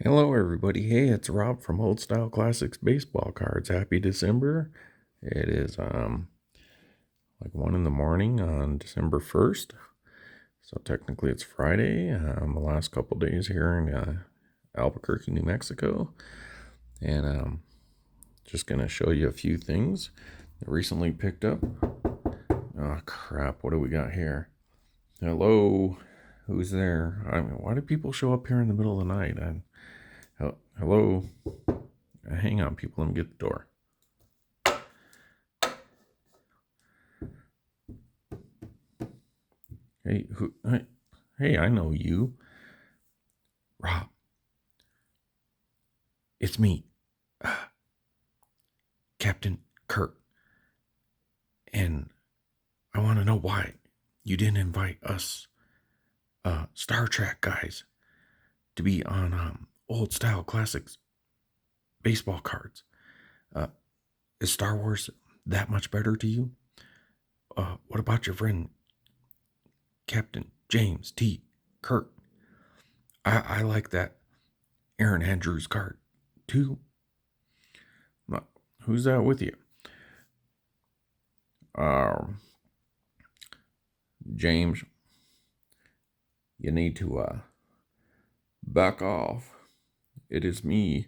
Hello, everybody. Hey, it's Rob from Old Style Classics Baseball Cards. Happy December. It is like 1 in the morning on December 1st. So technically it's Friday. The last couple days here in Albuquerque, New Mexico. And just going to show you a few things I recently picked up. Oh, crap. What do we got here? Hello. Who's there? I mean, why do people show up here in the middle of the night? Hello. Hang on, people. Let me get the door. Hey, hey, I know you. Rob. It's me. Captain Kirk. And I want to know why you didn't invite us Star Trek guys to be on Old Style Classics baseball cards. Is Star Wars that much better to you? What about your friend Captain James T. Kirk? I like that Aaron Andrews card too. Who's that with you? James, you need to back off. It is me,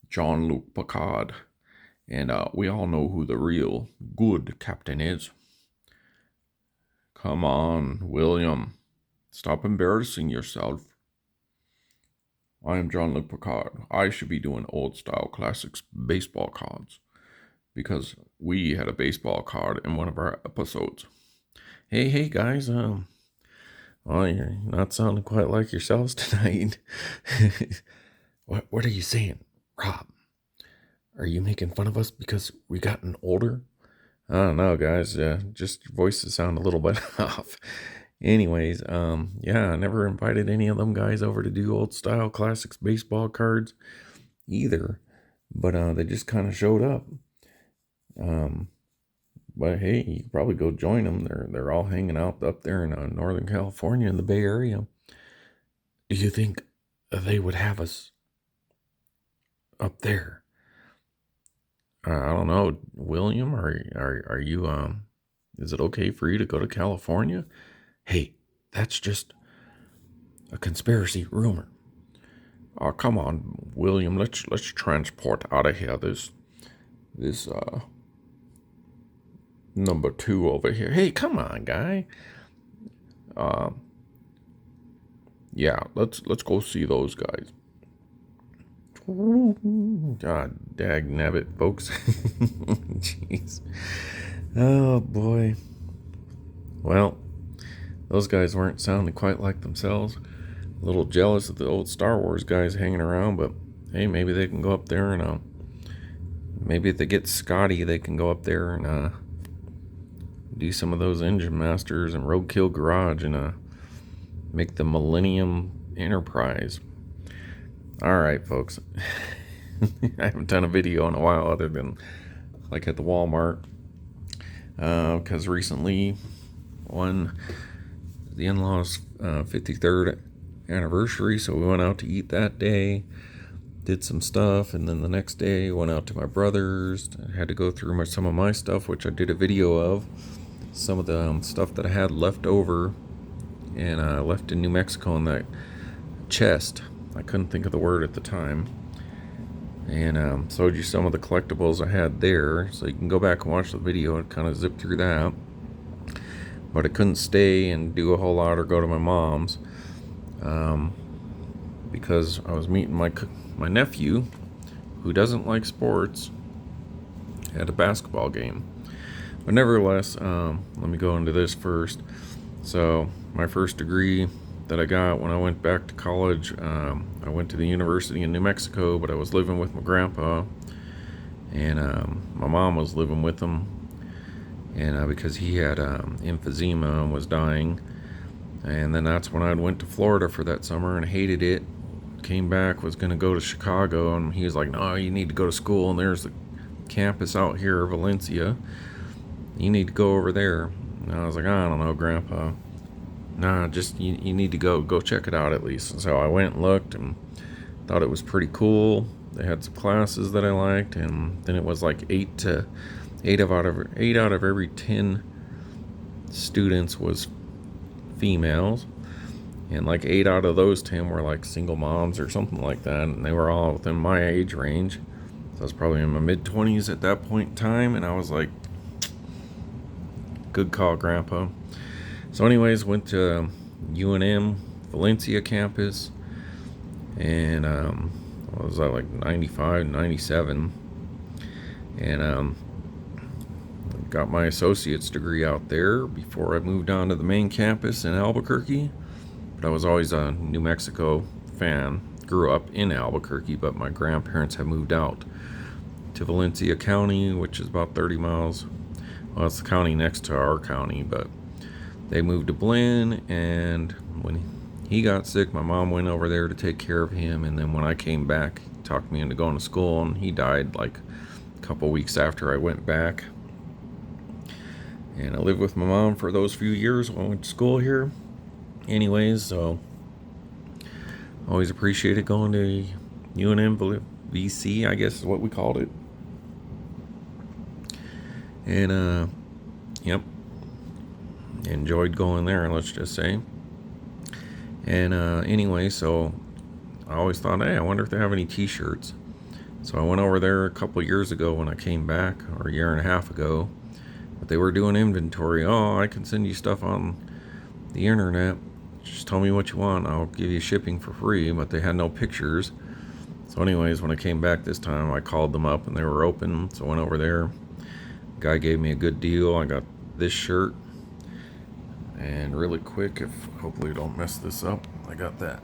Jon Luc Picard, and we all know who the real good captain is. Come on, William. Stop embarrassing yourself. I am Jon Luc Picard. I should be doing Old Style Classics baseball cards because we had a baseball card in one of our episodes. Hey guys, well, you're not sounding quite like yourselves tonight. What are you saying, Rob? Are you making fun of us because we gotten older? I don't know, guys. Just your voices sound a little bit off. Anyways, yeah, I never invited any of them guys over to do Old Style Classics baseball cards either, but they just kind of showed up. But hey, you could probably go join them. They're all hanging out up there in Northern California in the Bay Area. Do you think they would have us up there? I don't know, William. Are you Is it okay for you to go to California? Hey, that's just a conspiracy rumor. Oh, come on, William. Let's transport out of here this number 2 over here. Hey, come on, guy. Yeah, let's go see those guys. God dag nabbit, folks. Jeez. Oh boy. Well, those guys weren't sounding quite like themselves. A little jealous of the old Star Wars guys hanging around, but hey, maybe they can go up there and maybe if they get Scotty, they can go up there and do some of those Engine Masters and Roadkill Garage and make the Millennium Enterprise. All right, folks. I haven't done a video in a while other than like at the Walmart because recently the in-laws' 53rd anniversary, so we went out to eat that day, did some stuff, and then the next day went out to my brother's. I had to go through some of my stuff, which I did a video of, some of the stuff that I had left over and left in New Mexico in that chest. I couldn't think of the word at the time. And showed you some of the collectibles I had there, so you can go back and watch the video and kind of zip through that. But I couldn't stay and do a whole lot or go to my mom's because I was meeting my nephew, who doesn't like sports, at a basketball game. But nevertheless, let me go into this first. So my first degree that I got when I went back to college, I went to the university in New Mexico, but I was living with my grandpa, and my mom was living with him, and because he had emphysema and was dying. And then that's when I went to Florida for that summer and hated it. Came back, was going to go to Chicago, and he was like, no, you need to go to school, and there's the campus out here, Valencia. You need to go over there. And I was like, I don't know, Grandpa. Nah, just you need to go check it out at least. And so I went and looked, and Thought it was pretty cool. They had some classes that I liked, and then it was like eight out of every 10 students was females, and like 8 out of those 10 were like single moms or something like that, and they were all within my age range. So I was probably in my mid-20s at that point in time, and I was like, good call, Grandpa. So anyways, went to UNM Valencia campus, and what was that, like 95, 97, and got my associate's degree out there before I moved on to the main campus in Albuquerque. But I was always a New Mexico fan. Grew up in Albuquerque, but my grandparents had moved out to Valencia County, which is about 30 miles. Well, it's the county next to our county, but they moved to Blinn, and when he got sick, my mom went over there to take care of him, and then when I came back, he talked me into going to school, and he died like a couple weeks after I went back. And I lived with my mom for those few years when I went to school here. Anyways, so always appreciated going to UNM VC, I guess is what we called it. And yep, enjoyed going there, let's just say. And anyway, so I always thought, hey, I wonder if they have any t-shirts. So I went over there a couple years ago when I came back, or a year and a half ago. But they were doing inventory. Oh, I can send you stuff on the internet. Just tell me what you want. I'll give you shipping for free. But they had no pictures. So anyways, when I came back this time, I called them up and they were open. So I went over there. Guy gave me a good deal. I got this shirt. And really quick, if hopefully I don't mess this up, I got that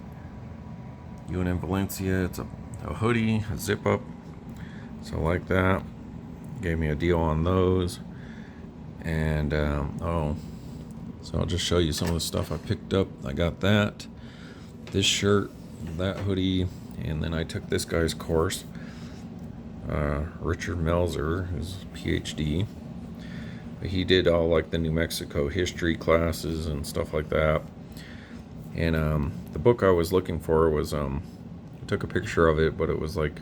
UNM Valencia. It's a hoodie, a zip up. So I like that. Gave me a deal on those. And so I'll just show you some of the stuff I picked up. I got that, this shirt, that hoodie, and then I took this guy's course, Richard Melzer, his PhD. He did all like the New Mexico history classes and stuff like that. And the book I was looking for was I took a picture of it, but it was like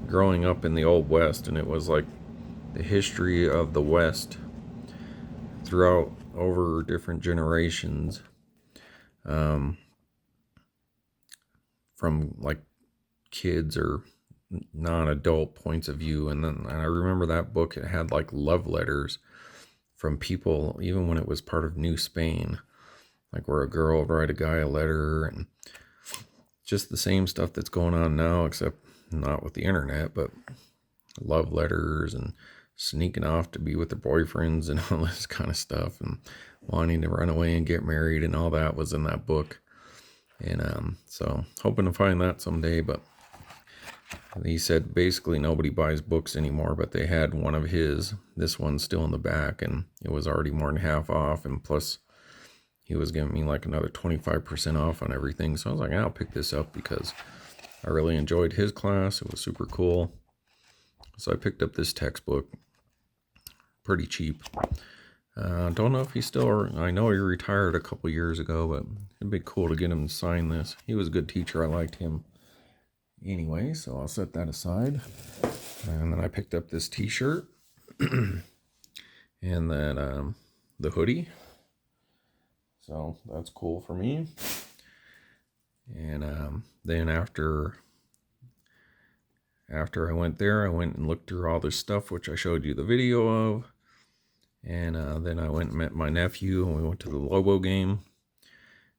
growing up in the Old West, and it was like the history of the West throughout over different generations, from like kids or non-adult points of view. And then I remember that book, it had like love letters from people, even when it was part of New Spain, like where a girl would write a guy a letter, and just the same stuff that's going on now, except not with the internet, but love letters and sneaking off to be with their boyfriends and all this kind of stuff, and wanting to run away and get married, and all that was in that book. And so hoping to find that someday. But he said basically nobody buys books anymore, but they had one of his. This one's still in the back, and it was already more than half off, and plus he was giving me like another 25% off on everything. So I was like, I'll pick this up because I really enjoyed his class. It was super cool. So I picked up this textbook, pretty cheap. Don't know if he's still, I know he retired a couple years ago, but it'd be cool to get him to sign this. He was a good teacher. I liked him. Anyway, so I'll set that aside. And then I picked up this t-shirt and then the hoodie. So that's cool for me. And then after I went there, I went and looked through all this stuff, which I showed you the video of. And then I went and met my nephew, and we went to the Lobo game.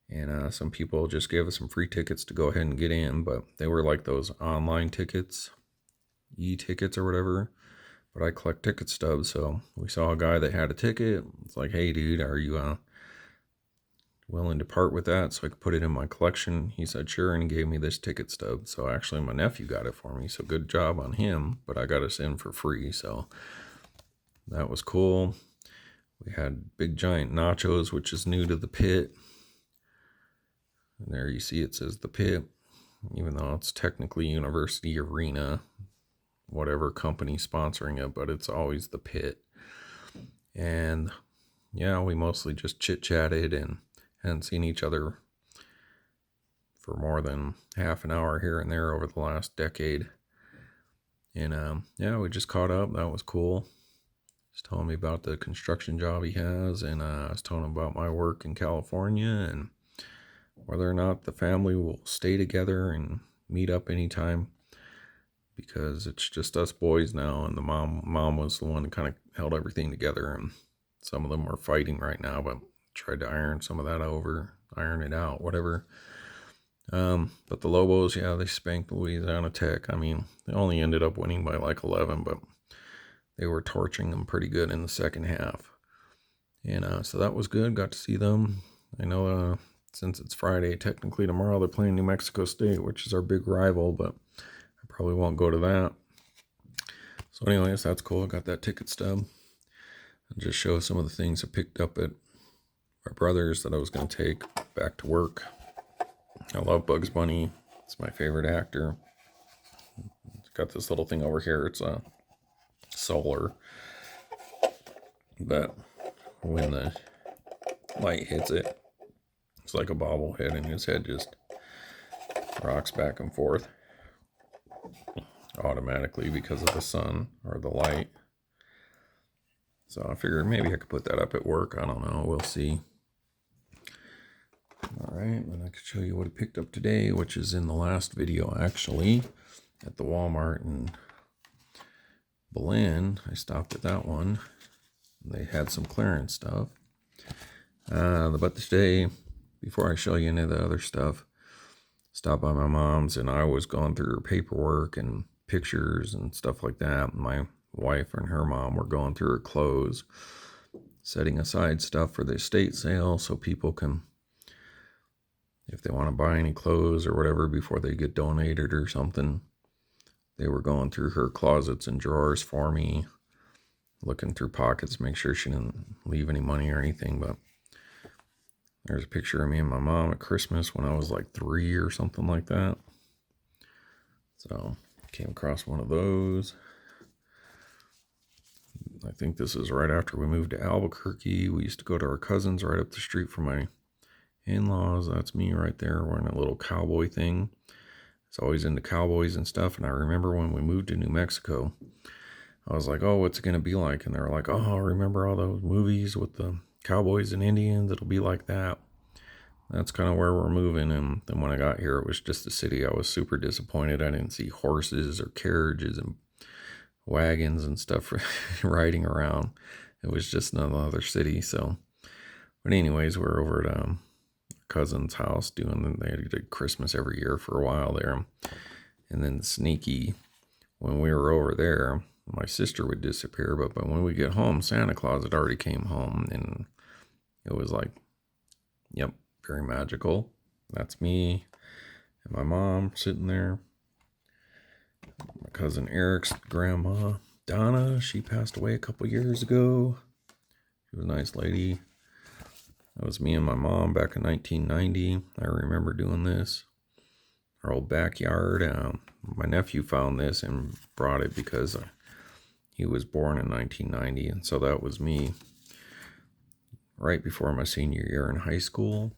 And some people just gave us some free tickets to go ahead and get in, but they were like those online tickets, e-tickets or whatever. But I collect ticket stubs, so we saw a guy that had a ticket. It's like, hey, dude, are you willing to part with that so I could put it in my collection? He said sure, and he gave me this ticket stub. So actually my nephew got it for me, so good job on him. But I got us in for free, so that was cool. We had big giant nachos, which is new to the pit. And there you see it says the pit, even though it's technically University Arena, whatever company sponsoring it, but it's always the pit. And yeah, we mostly just chit-chatted and hadn't seen each other for more than half an hour here and there over the last decade. And yeah, we just caught up. That was cool. He's telling me about the construction job he has, and I was telling him about my work in California and whether or not the family will stay together and meet up anytime, because it's just us boys now, and the mom was the one who kind of held everything together, and some of them are fighting right now, but tried to iron some of that iron it out, whatever. But the Lobos, yeah, they spanked Louisiana Tech. I mean, they only ended up winning by like 11, but they were torching them pretty good in the second half. And so that was good. Got to see them. I know since it's Friday, technically tomorrow they're playing New Mexico State, which is our big rival, but I probably won't go to that. So anyways, that's cool. I got that ticket stub. I'll just show some of the things I picked up at my brother's that I was going to take back to work. I love Bugs Bunny. It's my favorite actor. It's got this little thing over here. It's a solar, but when the light hits it, it's like a bobblehead, and his head just rocks back and forth automatically because of the sun or the light. So I figured maybe I could put that up at work. I don't know. We'll see. All right, then I could show you what I picked up today, which is in the last video actually, at the Walmart in Belen. I stopped at that one. They had some clearance stuff. But today, before I show you any of the other stuff, stopped by my mom's, and I was going through her paperwork and pictures and stuff like that. My wife and her mom were going through her clothes, setting aside stuff for the estate sale so people can, if they want to buy any clothes or whatever before they get donated or something. They were going through her closets and drawers for me, looking through pockets, make sure she didn't leave any money or anything. But there's a picture of me and my mom at Christmas when I was like 3 or something like that. So came across one of those. I think this is right after we moved to Albuquerque. We used to go to our cousins right up the street from my in-laws. That's me right there wearing a little cowboy thing. It's always into cowboys and stuff. And I remember when we moved to New Mexico, I was like, oh, what's it going to be like? And they were like, oh, remember all those movies with the cowboys and Indians? It'll be like that. That's kind of where we're moving. And then when I got here, it was just a city. I was super disappointed. I didn't see horses or carriages and wagons and stuff riding around. It was just another city. So, but anyways, we're over at cousin's house they did Christmas every year for a while there. And then sneaky, when we were over there, my sister would disappear, but when we get home, Santa Claus had already came home, and it was like, yep, very magical. That's me and my mom sitting there. My cousin Eric's grandma, Donna, she passed away a couple years ago. She was a nice lady. That was me and my mom back in 1990. I remember doing this. Our old backyard. My nephew found this and brought it because he was born in 1990. And so that was me right before my senior year in high school.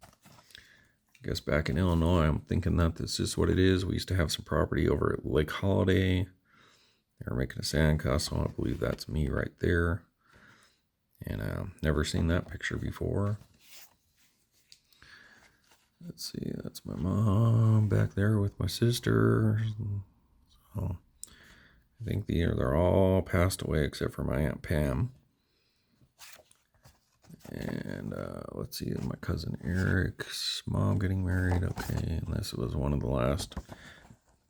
I guess back in Illinois, I'm thinking that this is what it is. We used to have some property over at Lake Holiday. They were making a sandcastle. I believe that's me right there. And never seen that picture before. Let's see, that's my mom back there with my sister. So I think they're all passed away except for my Aunt Pam. And let's see, my cousin Eric's mom getting married. Okay, and this was one of the last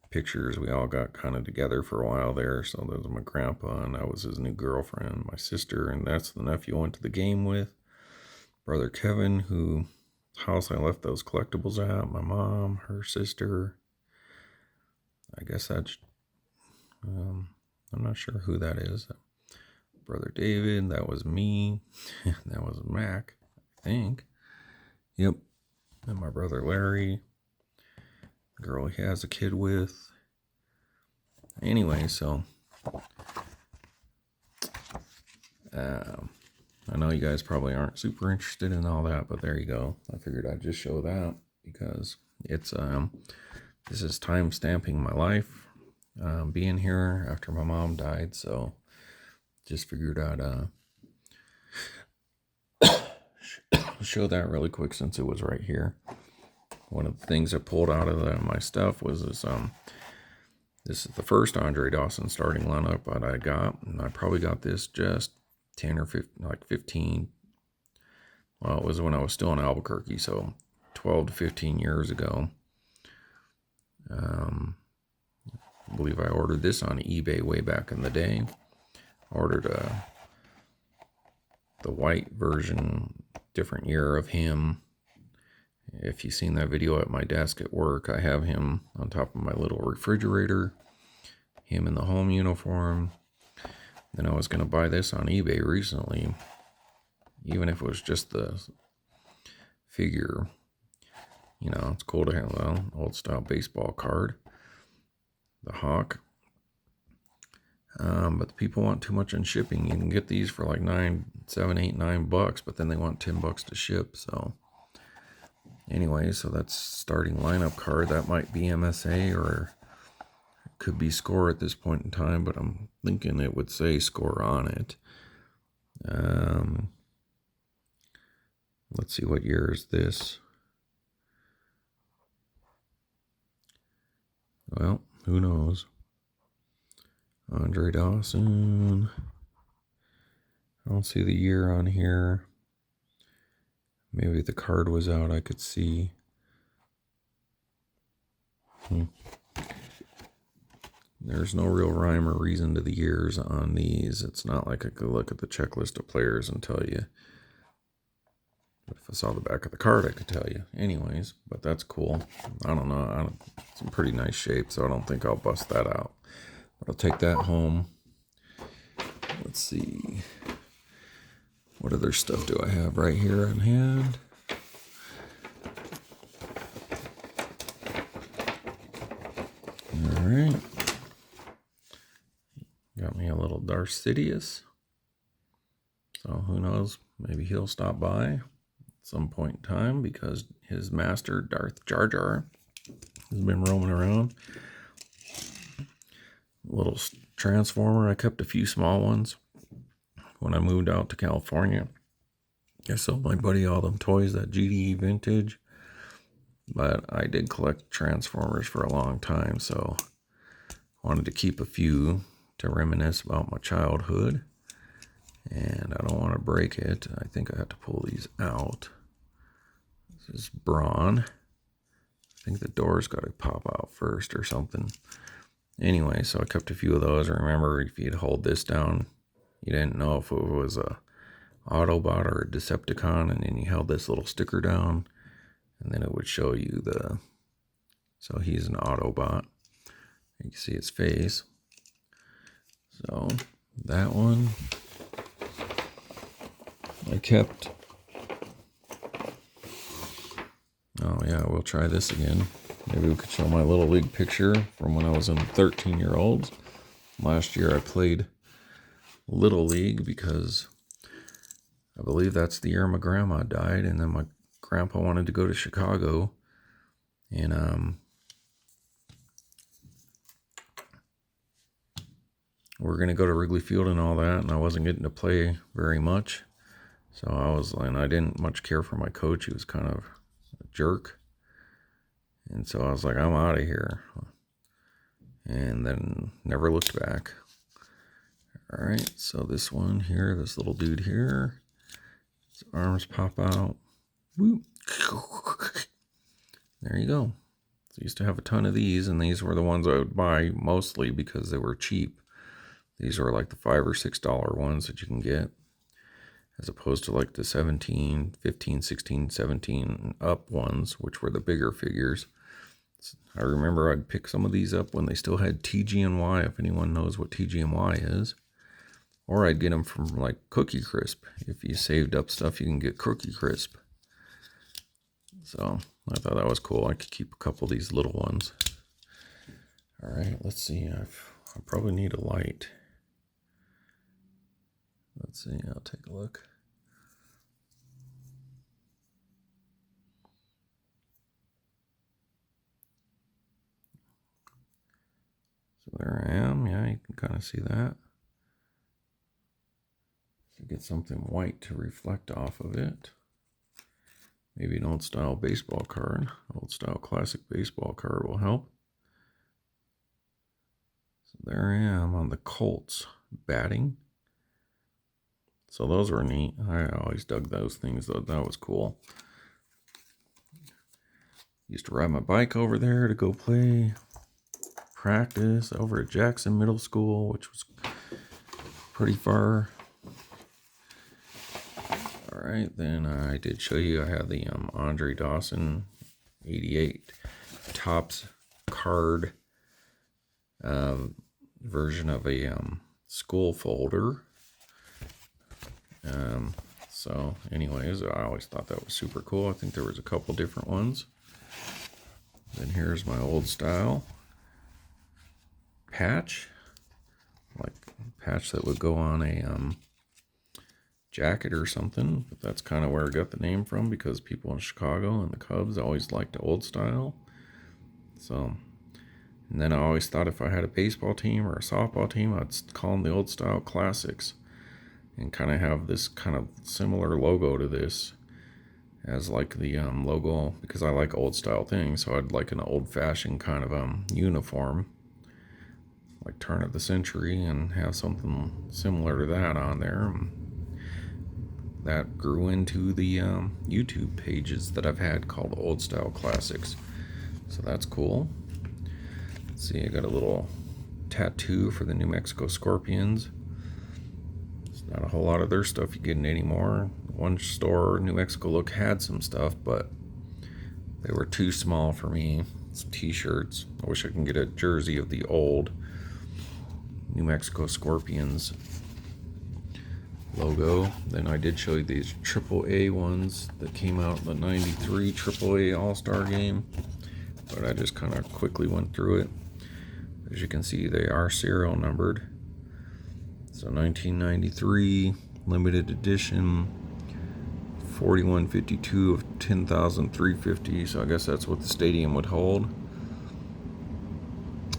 pictures. We all got kind of together for a while there. So there's my grandpa, and that was his new girlfriend, my sister, and that's the nephew I went to the game with. Brother Kevin, who house I left those collectibles at. My mom, her sister. I guess that's, I'm not sure who that is. Brother David, that was me. That was Mac, I think. Yep. And my brother Larry, the girl he has a kid with. Anyway, so I know you guys probably aren't super interested in all that, but there you go. I figured I'd just show that because It's this is time stamping my life, being here after my mom died. So just figured I'd show that really quick since it was right here. One of the things I pulled out of my stuff was this is the first Andre Dawson starting lineup that I got, and I probably got this just 10 or 15, like 15. Well, it was when I was still in Albuquerque, so 12 to 15 years ago. I believe I ordered this on eBay way back in the day. Ordered the white version, different year of him. If you've seen that video at my desk at work, I have him on top of my little refrigerator, him in the home uniform. Then I was going to buy this on eBay recently, even if it was just the figure. You know, it's cool to have an old style baseball card, the Hawk. But the people want too much in shipping. You can get these for like $7, $8, $9, but then they want $10 to ship. So anyway, so that's starting lineup card. That might be MSA or it could be score at this point in time, but I'm thinking it would say score on it. Let's see, what year is this? Well, who knows? Andre Dawson. I don't see the year on here. Maybe the card was out, I could see. There's no real rhyme or reason to the years on these. It's not like I could look at the checklist of players and tell you. But if I saw the back of the card, I could tell you. Anyways, but that's cool. I don't know. It's in pretty nice shape, so I don't think I'll bust that out. But I'll take that home. Let's see. What other stuff do I have right here on hand? All right. Got me a little Darth Sidious. So who knows? Maybe he'll stop by at some point in time because his master, Darth Jar Jar, has been roaming around. Little Transformer. I kept a few small ones when I moved out to California. I sold my buddy all them toys, that GDE vintage. But I did collect Transformers for a long time, so I wanted to keep a few to reminisce about my childhood. And I don't want to break it. I think I have to pull these out. This is Brawn. I think the door's got to pop out first or something. Anyway, so I kept a few of those. I remember if you'd hold this down, you didn't know if it was a Autobot or a Decepticon, and then you held this little sticker down, and then it would show you so he's an Autobot. You can see his face. So that one I kept. Oh yeah, we'll try this again. Maybe we could show my Little League picture from when I was in 13-year-olds. Last year I played Little League because I believe that's the year my grandma died, and then my grandpa wanted to go to Chicago, and we're gonna go to Wrigley Field and all that, and I wasn't getting to play very much, so I didn't much care for my coach. He was kind of a jerk, and so I was like, I'm out of here, and then never looked back. All right, so this one here, this little dude here, his arms pop out. Whoop. There you go. So I used to have a ton of these, and these were the ones I would buy mostly because they were cheap. These are like the $5 or $6 ones that you can get, as opposed to like the 17, 15, 16, 17 up ones, which were the bigger figures. I remember I'd pick some of these up when they still had TG&Y, if anyone knows what TG&Y is. Or I'd get them from like Cookie Crisp. If you saved up stuff, you can get Cookie Crisp. So I thought that was cool. I could keep a couple of these little ones. All right, let's see. I probably need a light. Let's see. I'll take a look. So there I am. Yeah, you can kind of see that. To get something white to reflect off of it. Maybe an old style baseball card. Old style classic baseball card will help. So there I am on the Colts batting. So those were neat. I always dug those things, though. That was cool. Used to ride my bike over there to go play practice over at Jackson Middle School, which was pretty far. All right, then I did show you I had the Andre Dawson 88 Topps card version of a school folder. So anyways, I always thought that was super cool. I think there was a couple different ones. Then here's my old style patch, like a patch that would go on a jacket or something, but that's kind of where I got the name from, because people in Chicago and the Cubs always liked the old style. So, and then I always thought if I had a baseball team or a softball team, I'd call them the old style classics, and kind of have this kind of similar logo to this as like the logo, because I like old style things. So I'd like an old fashioned kind of uniform, like turn of the century, and have something similar to that on there. That grew into the YouTube pages that I've had called Old Style Classics. So that's cool. Let's see, I got a little tattoo for the New Mexico Scorpions. It's not a whole lot of their stuff you get anymore. One store, New Mexico Look, had some stuff, but they were too small for me. Some t-shirts. I wish I can get a jersey of the old New Mexico Scorpions logo. Then I did show you these AAA ones that came out in the 93 AAA All-Star game, but I just kind of quickly went through it. As you can see, they are serial numbered. So 1993 limited edition, 4152 of 10,350. So I guess that's what the stadium would hold.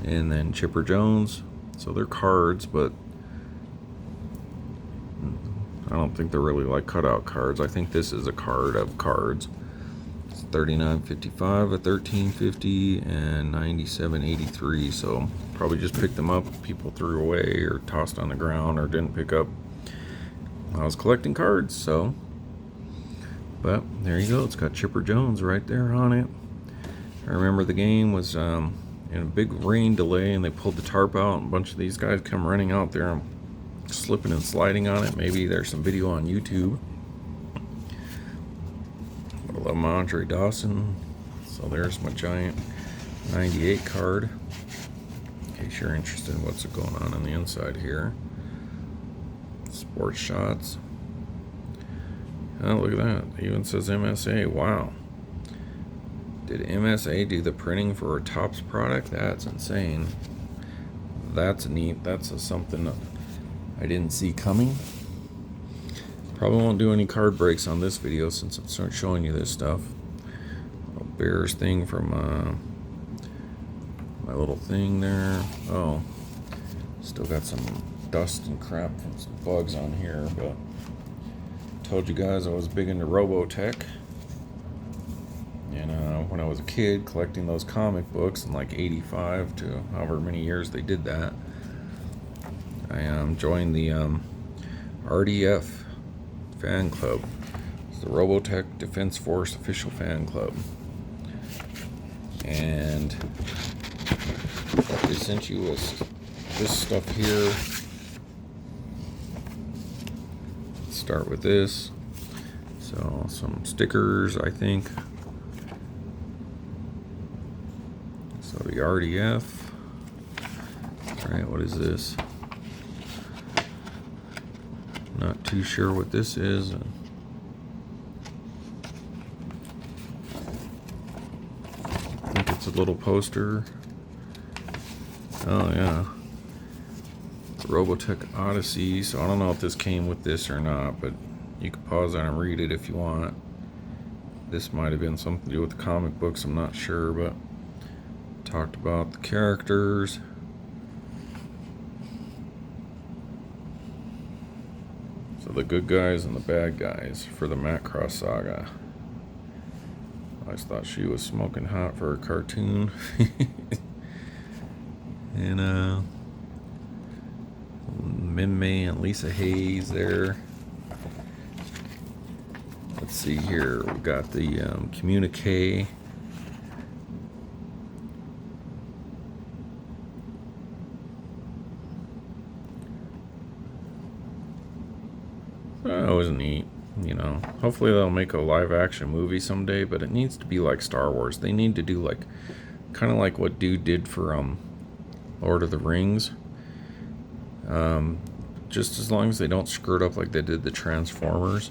And then Chipper Jones. So they're cards, but I don't think they're really like cutout cards. I think this is a card of cards. It's 39.55 at 13.50 and 97.83. So probably just picked them up. People threw away or tossed on the ground or didn't pick up. I was collecting cards, so. But there you go. It's got Chipper Jones right there on it. I remember the game was in a big rain delay, and they pulled the tarp out, and a bunch of these guys come running out there and slipping and sliding on it. Maybe there's some video on YouTube. But I love my Andre Dawson. So there's my giant 98 card, in case you're interested in what's going on the inside here. Sports shots. Oh, look at that. It even says MSA. Wow. Did MSA do the printing for a Topps product? That's insane. That's neat. That's something that I didn't see coming. Probably won't do any card breaks on this video since I'm showing you this stuff. A Bears thing from my little thing there. Oh, still got some dust and crap from some bugs on here, but told you guys I was big into Robotech. And when I was a kid collecting those comic books in like 85 to however many years they did that, I joined the RDF fan club. It's the Robotech Defense Force official fan club. And what they sent you was this stuff here. Let's start with this. So some stickers, I think. So the RDF. Alright, what is this? Not too sure what this is. I think it's a little poster. Oh yeah. Robotech Odyssey. So I don't know if this came with this or not, but you can pause on and read it if you want. This might have been something to do with the comic books, I'm not sure, but talked about the characters. the good guys and the bad guys for the Macross saga. I always thought she was smoking hot for a cartoon. And Min May and Lisa Hayes there. Let's see here. We got the communique. That was neat. You know, hopefully they'll make a live action movie someday, but it needs to be like Star Wars. They need to do like kind of like what dude did for Lord of the Rings. Just as long as they don't screw it up like they did the Transformers.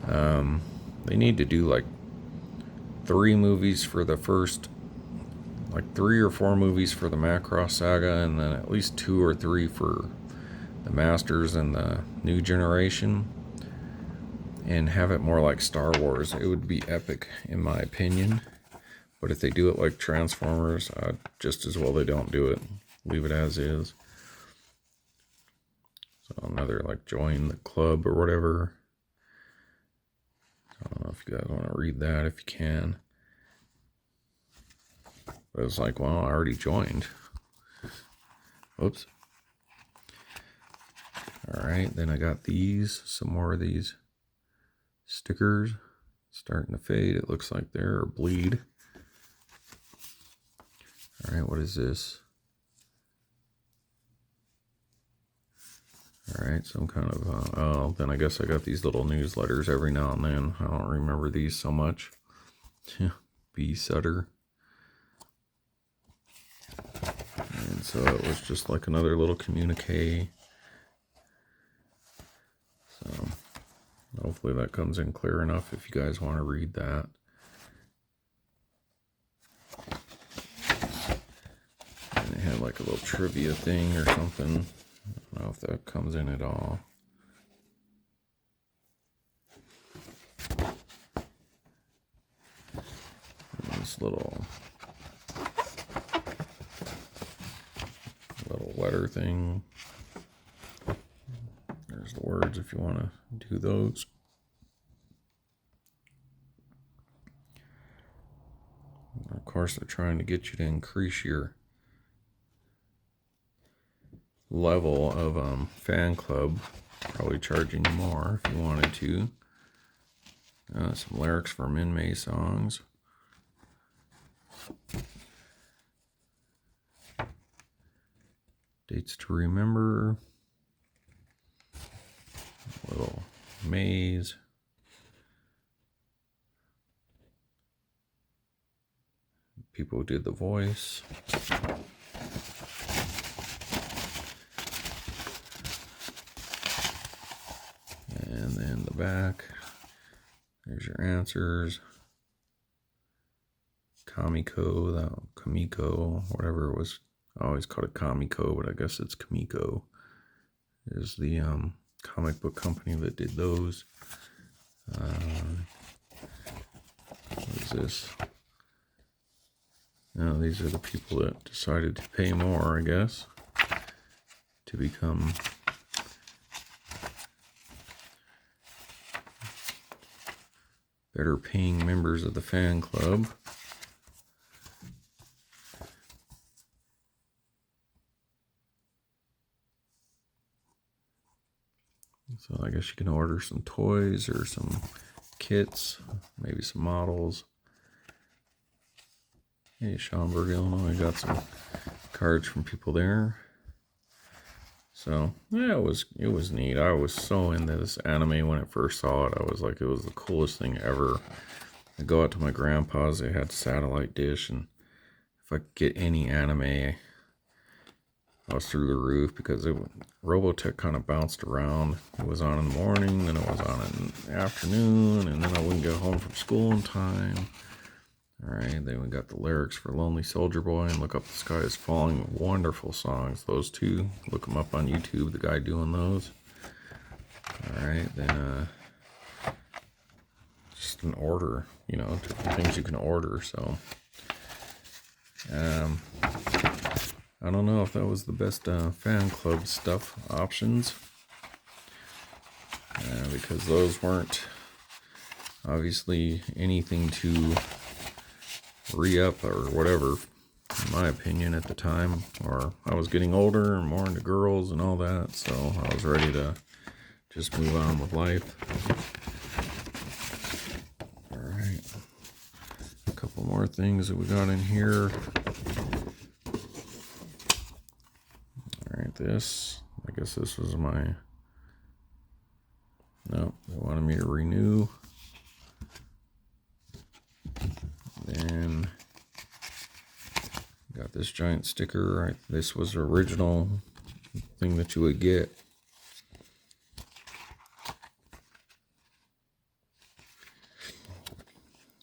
They need to do like 3 movies for the first, like 3 or 4 movies for the Macross saga, and then at least 2 or 3 for the Masters and the New Generation, and have it more like Star Wars. It would be epic in my opinion. But if they do it like Transformers, just as well they don't do it. Leave it as is. So another like join the club or whatever. I don't know if you guys want to read that, if you can. But it's like, well, I already joined. Oops. Alright, then I got these, some more of these stickers. Starting to fade, it looks like there, or bleed. Alright, what is this? Alright, some kind of, oh, then I guess I got these little newsletters every now and then. I don't remember these so much. B. Sutter. And so it was just like another little communique. So hopefully that comes in clear enough if you guys want to read that. And it had like a little trivia thing or something. I don't know if that comes in at all. And this little letter thing. There's the words if you want to do those. And of course, they're trying to get you to increase your level of fan club. Probably charging you more if you wanted to. Some lyrics for Min May songs. Dates to remember. Little maze. People who did the voice. And then the back. There's your answers. Kamiko, whatever it was. I always called it Kamiko, but I guess it's Kamiko. Is the comic book company that did those. What is this? Now these are the people that decided to pay more, I guess, to become better paying members of the fan club. So I guess you can order some toys or some kits, maybe some models. Hey, Schaumburg, Illinois, got some cards from people there. So yeah, it was neat. I was so into this anime when I first saw it. I was like, it was the coolest thing ever. I go out to my grandpa's, they had satellite dish, and if I could get any anime, I was through the roof because Robotech kind of bounced around. It was on in the morning, then it was on in the afternoon, and then I wouldn't get home from school in time. Alright, then we got the lyrics for Lonely Soldier Boy and Look Up the Sky is Falling. Wonderful songs, those two. Look them up on YouTube, the guy doing those. Alright, then just an order, you know, different things you can order, so. I don't know if that was the best fan club stuff options. because those weren't obviously anything to re-up or whatever, in my opinion, at the time. Or I was getting older and more into girls and all that, so I was ready to just move on with life. Alright, a couple more things that we got in here. Alright, this, I guess this was my, no, they wanted me to renew. Then got this giant sticker. This was the original thing that you would get.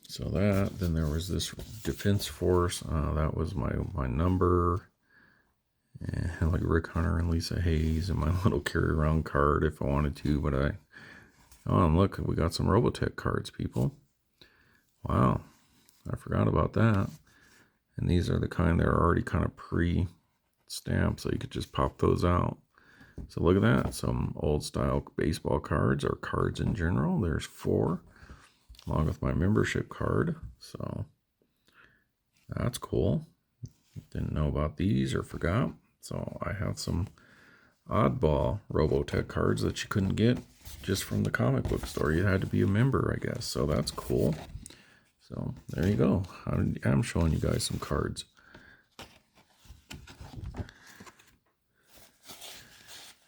So that, then there was this Defense Force. That was my number. And like Rick Hunter and Lisa Hayes and my little carry around card if I wanted to. But oh, and look, we got some Robotech cards, people. Wow, I forgot about that. And these are the kind that are already kind of pre-stamped, so you could just pop those out. So look at that, some old style baseball cards, or cards in general. There's 4, along with my membership card. So that's cool. Didn't know about these or forgot. So I have some oddball Robotech cards that you couldn't get just from the comic book store. You had to be a member, I guess. So that's cool. So there you go. I'm showing you guys some cards.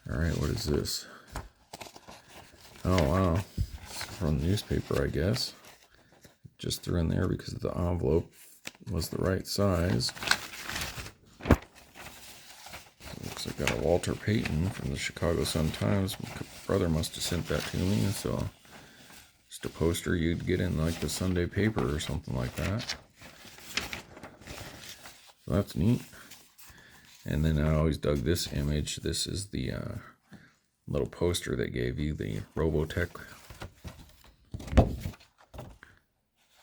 All right, what is this? Oh, wow. It's from the newspaper, I guess. Just threw in there because the envelope was the right size. Looks like I got a Walter Payton from the Chicago Sun-Times. My brother must have sent that to me. So just a poster you'd get in like the Sunday paper or something like that. So that's neat. And then I always dug this image. This is the little poster they gave you, the Robotech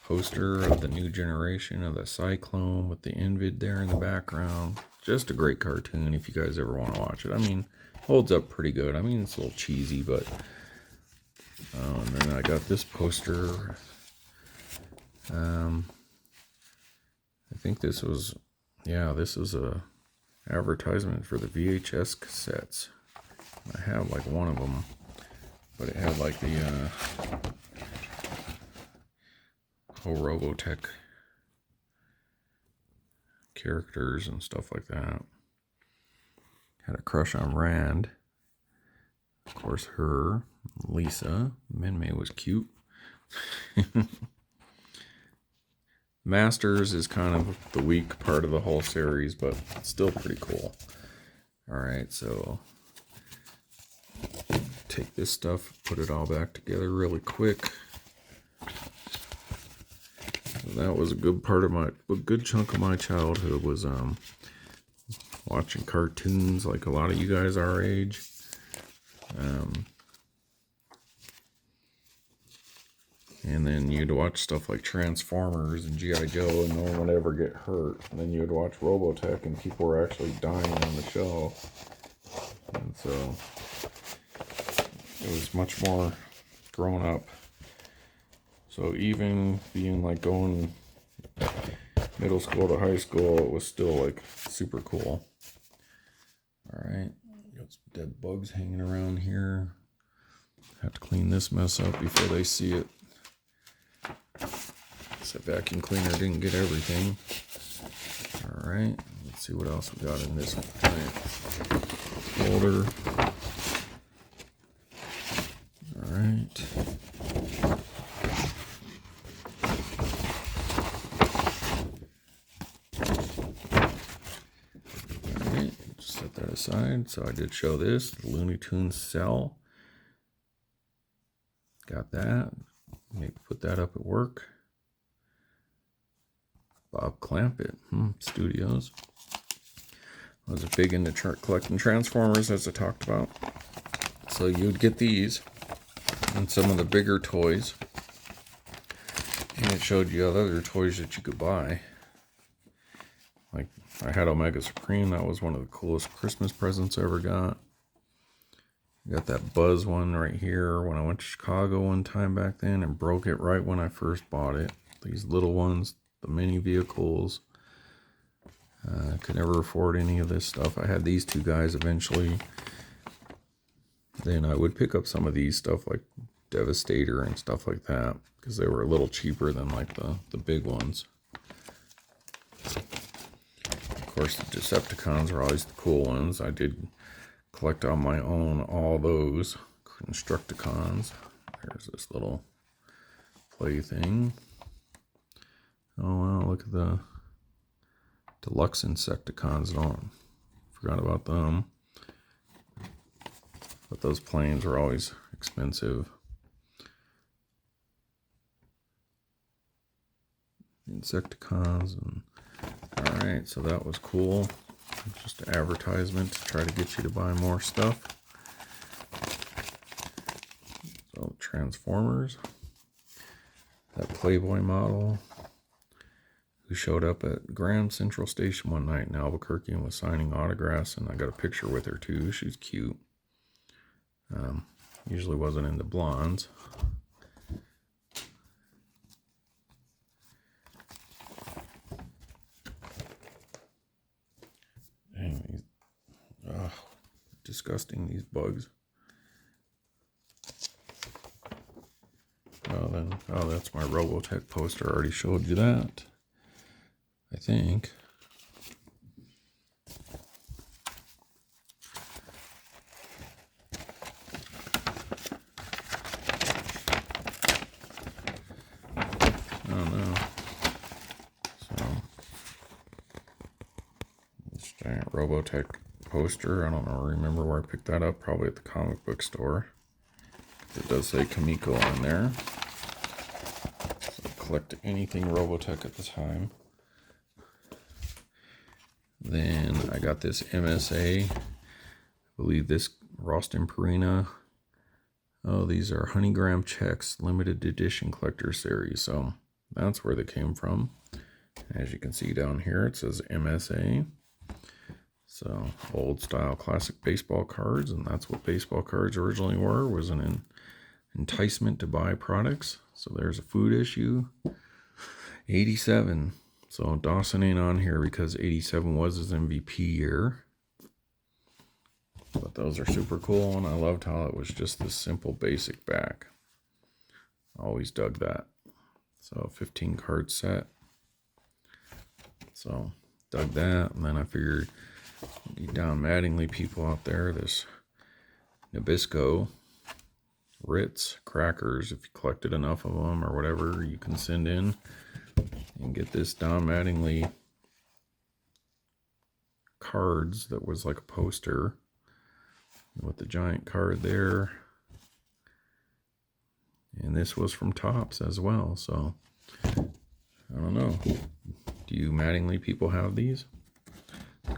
poster of the new generation of the Cyclone with the Invid there in the background. Just a great cartoon if you guys ever want to watch it. I mean, holds up pretty good. I mean, it's a little cheesy, but and then I got this poster. I think this was, yeah, this is a advertisement for the VHS cassettes. I have like one of them, but it had like the whole Robotech characters and stuff like that. Had a crush on Rand. Of course, her. Lisa. Minmay was cute. Masters is kind of the weak part of the whole series, but still pretty cool. Alright, so take this stuff, put it all back together really quick. That was a good part of a good chunk of my childhood was watching cartoons like a lot of you guys our age. And then you'd watch stuff like Transformers and G.I. Joe and no one would ever get hurt. And then you'd watch Robotech and people were actually dying on the show. And so it was much more grown up. So even being like going middle school to high school, it was still like super cool. Alright, got some dead bugs hanging around here. Have to clean this mess up before they see it. That vacuum cleaner didn't get everything. Alright, let's see what else we got in this folder. Alright. Alright, just set that aside. So I did show this, the Looney Tunes cell. Got that. Maybe put that up at work. Bob Clampett Studios. I was big into collecting Transformers, as I talked about. So you'd get these and some of the bigger toys. And it showed you other toys that you could buy. Like, I had Omega Supreme. That was one of the coolest Christmas presents I ever got. Got that Buzz one right here when I went to Chicago one time back then and broke it right when I first bought it. These little ones, the mini vehicles. I could never afford any of this stuff. I had these two guys eventually. Then I would pick up some of these stuff like Devastator and stuff like that because they were a little cheaper than like the big ones. Of course, the Decepticons are always the cool ones. I did collect on my own all those Constructicons. There's this little play thing. Oh wow, look at the Deluxe Insecticons. Forgot about them. But those planes were always expensive. Insecticons. And alright, so that was cool. Just an advertisement to try to get you to buy more stuff. So Transformers. That Playboy model who showed up at Grand Central Station one night in Albuquerque and was signing autographs, and I got a picture with her too. She's cute. Usually wasn't into blondes. Dang, disgusting, these bugs. Oh, that's my Robotech poster. I already showed you that, I think. I don't know. So, this giant Robotech poster. I don't know, remember where I picked that up. Probably at the comic book store. It does say Kamiko on there. So I collected anything Robotech at the time. Then I got this MSA. I believe this Rostin Purina. Oh, these are Honeygram Checks limited edition collector series. So that's where they came from. As you can see down here, it says MSA. So old style classic baseball cards, and that's what baseball cards originally were, was an enticement to buy products. So there's a food issue. 87. So Dawson ain't on here because 87 was his MVP year. But those are super cool, and I loved how it was just this simple basic back. Always dug that. So 15 card set. So dug that, and then I figured you Jon Mattingly people out there, this Nabisco Ritz crackers, if you collected enough of them or whatever, you can send in and get this Jon Mattingly cards that was like a poster with the giant card there. And this was from Topps as well. So I don't know. Do you Mattingly people have these?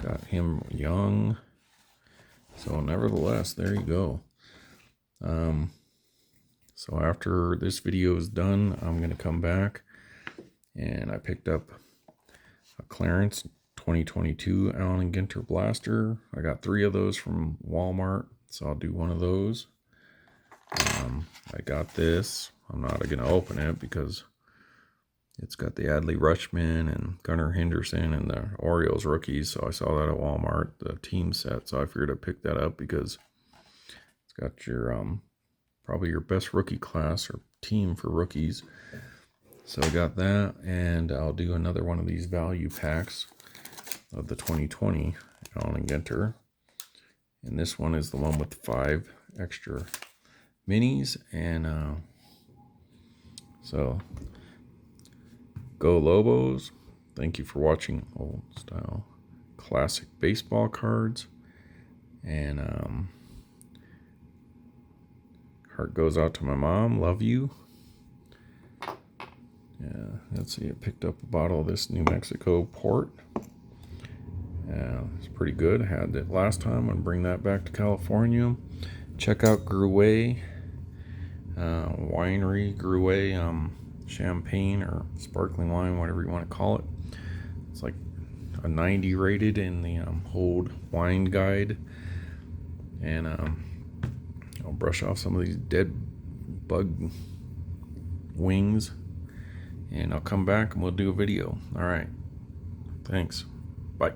Got him young. So nevertheless, there you go. So after this video is done, I'm going to come back, and I picked up a clearance 2022 Allen & Ginter blaster. I got 3 of those from Walmart, so I'll do one of those. I got this. I'm not going to open it because it's got the Adley Rutschman and Gunnar Henderson and the Orioles rookies. So I saw that at Walmart, the team set. So I figured I'd pick that up because it's got your probably your best rookie class or team for rookies. So I got that, and I'll do another one of these value packs of the 2020 Allen & Ginter. And this one is the one with 5 extra minis. And so go Lobos. Thank you for watching old style classic baseball cards. And heart goes out to my mom. Love you. Yeah, let's see. I picked up a bottle of this New Mexico port. Yeah, it's pretty good. I had it last time. I'm going to bring that back to California. Check out Gruet Winery. Gruet champagne or sparkling wine, whatever you want to call it. It's like a 90 rated in the Hold Wine Guide. And I'll brush off some of these dead bug wings, and I'll come back and we'll do a video. All right. Thanks. Bye.